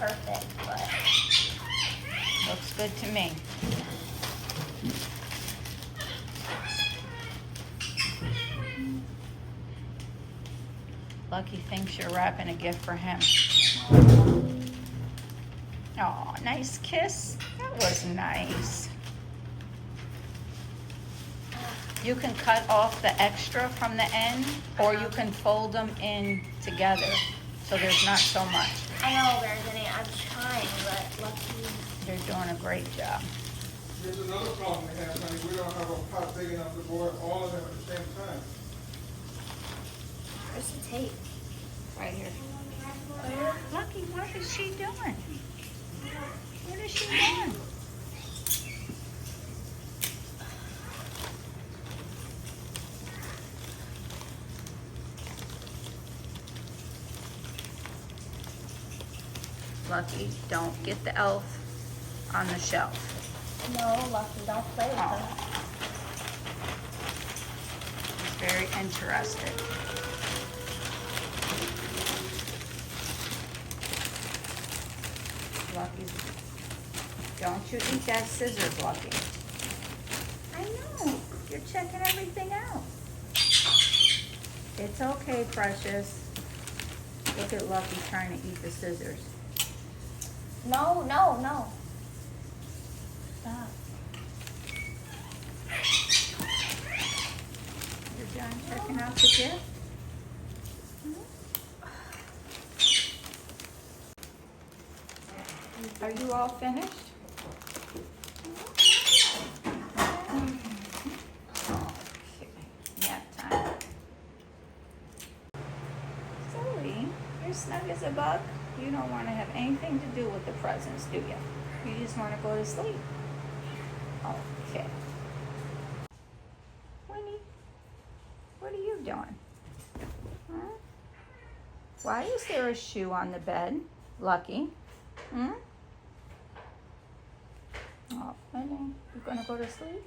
perfect, but Looks good to me. Lucky thinks you're wrapping a gift for him. Oh, nice kiss. That was nice. You can cut off the extra from the end, or you can fold them in together, so there's not so much. I know Virginia, I'm trying, but lucky. You're doing a great job. There's another problem we have, honey. We don't have a pot big enough to boil all of them at the same time. Where's the tape? Right here. Lucky, what is she doing? What is she doing? Lucky, don't get the elf on the shelf. No, Lucky, don't play with Oh. them. He's very interested. Lucky, don't you eat that scissors, Lucky. I know, you're checking everything out. It's okay, precious. Look at Lucky trying to eat the scissors. No, no, no. Stop. You're done checking out the gift? Are you all finished? Okay, nap time. Zoe, you're snug as a bug. You don't want to have anything to do with the presents, do you? You just want to go to sleep. Okay. Winnie, what are you doing? Huh? Why is there a shoe on the bed, Lucky? Hmm? Oh, Winnie, you gonna go to sleep?